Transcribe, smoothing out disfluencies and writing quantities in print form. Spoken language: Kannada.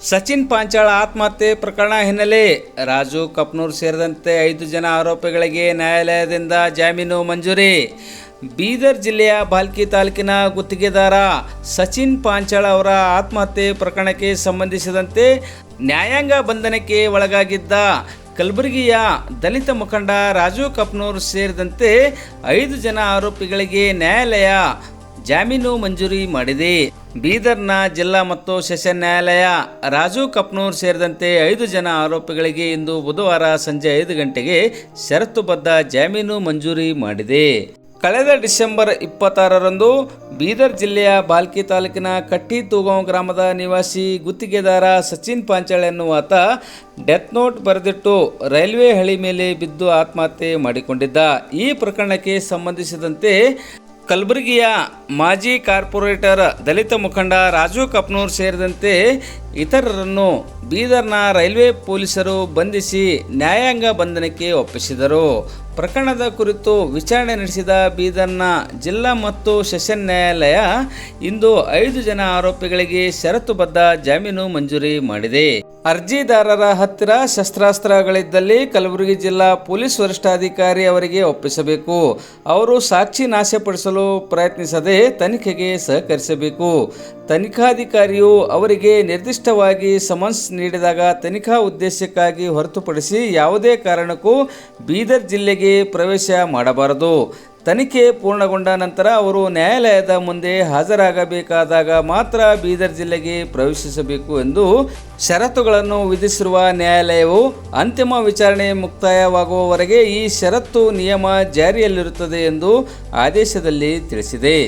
ಸಚಿನ್ ಪಾಂಚಾಳ ಆತ್ಮಹತ್ಯೆ ಪ್ರಕರಣ ಹಿನ್ನೆಲೆ ರಾಜು ಕಪ್ನೂರ್ ಸೇರಿದಂತೆ 5 ಜನ ಆರೋಪಿಗಳಿಗೆ ನ್ಯಾಯಾಲಯದಿಂದ ಜಾಮೀನು ಮಂಜೂರಿ. ಬೀದರ್ ಜಿಲ್ಲೆಯ ಬಾಲ್ಕಿ ತಾಲೂಕಿನ ಗುತ್ತಿಗೆದಾರ ಸಚಿನ್ ಪಾಂಚಾಳ ಅವರ ಆತ್ಮಹತ್ಯೆ ಪ್ರಕರಣಕ್ಕೆ ಸಂಬಂಧಿಸಿದಂತೆ ನ್ಯಾಯಾಂಗ ಬಂಧನಕ್ಕೆ ಒಳಗಾಗಿದ್ದ ಕಲಬುರಗಿಯ ದಲಿತ ಮುಖಂಡ ರಾಜು ಕಪ್ನೂರ್ ಸೇರಿದಂತೆ 5 ಜನ ಆರೋಪಿಗಳಿಗೆ ನ್ಯಾಯಾಲಯ ಜಾಮೀನು ಮಂಜೂರಿ ಮಾಡಿದೆ. ಬೀದರ್ನ ಜಿಲ್ಲಾ ಮತ್ತು ಸೆಷನ್ ನ್ಯಾಯಾಲಯ ರಾಜು ಕಪ್ನೂರ್ ಸೇರಿದಂತೆ 5 ಜನ ಆರೋಪಿಗಳಿಗೆ ಇಂದು ಬುಧವಾರ ಸಂಜೆ 5 ಗಂಟೆಗೆ ಷರತ್ತುಬದ್ಧ ಜಾಮೀನು ಮಂಜೂರಿ ಮಾಡಿದೆ. ಕಳೆದ ಡಿಸೆಂಬರ್ 26ರಂದು ಬೀದರ್ ಜಿಲ್ಲೆಯ ಬಾಲ್ಕಿ ತಾಲೂಕಿನ ಕಟ್ಟಿ ತೂಗಾಂವ್ ಗ್ರಾಮದ ನಿವಾಸಿ ಗುತ್ತಿಗೆದಾರ Sachin Panchal ಎನ್ನುವಾತ death note ಬರೆದಿಟ್ಟು railway ಹಳಿ ಮೇಲೆ ಬಿದ್ದು ಆತ್ಮಹತ್ಯೆ ಮಾಡಿಕೊಂಡಿದ್ದ. ಈ ಪ್ರಕರಣಕ್ಕೆ ಸಂಬಂಧಿಸಿದಂತೆ ಕಲಬುರಗಿಯ ಮಾಜಿ ಕಾರ್ಪೊರೇಟರ್ ದಲಿತ ಮುಖಂಡ ರಾಜು ಕಪ್ನೂರ್ ಸೇರಿದಂತೆ ಇತರರನ್ನು ಬೀದರ್ನ ರೈಲ್ವೆ ಪೊಲೀಸರು ಬಂಧಿಸಿ ನ್ಯಾಯಾಂಗ ಬಂಧನಕ್ಕೆ ಒಪ್ಪಿಸಿದರು. ಪ್ರಕರಣದ ಕುರಿತು ವಿಚಾರಣೆ ನಡೆಸಿದ ಬೀದರ್ನ ಜಿಲ್ಲಾ ಮತ್ತು ಸೆಷನ್ ನ್ಯಾಯಾಲಯ ಇಂದು 5 ಜನ ಆರೋಪಿಗಳಿಗೆ ಷರತ್ತುಬದ್ಧ ಜಾಮೀನು ಮಂಜೂರಿ ಮಾಡಿದೆ. ಅರ್ಜಿದಾರರ ಹತ್ತಿರ ಶಸ್ತ್ರಾಸ್ತ್ರಗಳಿದ್ದಲ್ಲಿ ಕಲಬುರಗಿ ಜಿಲ್ಲಾ ಪೊಲೀಸ್ ವರಿಷ್ಠಾಧಿಕಾರಿ ಅವರಿಗೆ ಒಪ್ಪಿಸಬೇಕು. ಅವರು ಸಾಕ್ಷಿ ನಾಶಪಡಿಸಲು ಪ್ರಯತ್ನಿಸದೆ ತನಿಖೆಗೆ ಸಹಕರಿಸಬೇಕು. ತನಿಖಾಧಿಕಾರಿಯು ಅವರಿಗೆ ನಿರ್ದಿಷ್ಟವಾಗಿ ಸಮನ್ಸ್ ನೀಡಿದಾಗ ತನಿಖಾ ಉದ್ದೇಶಕ್ಕಾಗಿ ಹೊರತುಪಡಿಸಿ ಯಾವುದೇ ಕಾರಣಕ್ಕೂ ಬೀದರ್ ಜಿಲ್ಲೆಗೆ ಪ್ರವೇಶ ಮಾಡಬಾರದು. ತನಿಖೆ ಪೂರ್ಣಗೊಂಡ ನಂತರ ಅವರು ನ್ಯಾಯಾಲಯದ ಮುಂದೆ ಹಾಜರಾಗಬೇಕಾದಾಗ ಮಾತ್ರ ಬೀದರ್ ಜಿಲ್ಲೆಗೆ ಪ್ರವೇಶಿಸಬೇಕು ಎಂದು ಷರತ್ತುಗಳನ್ನು ವಿಧಿಸಿರುವ ನ್ಯಾಯಾಲಯವು ಅಂತಿಮ ವಿಚಾರಣೆ ಮುಕ್ತಾಯವಾಗುವವರೆಗೆ ಈ ಷರತ್ತು ನಿಯಮ ಜಾರಿಯಲ್ಲಿರುತ್ತದೆ ಎಂದು ಆದೇಶದಲ್ಲಿ ತಿಳಿಸಿದೆ.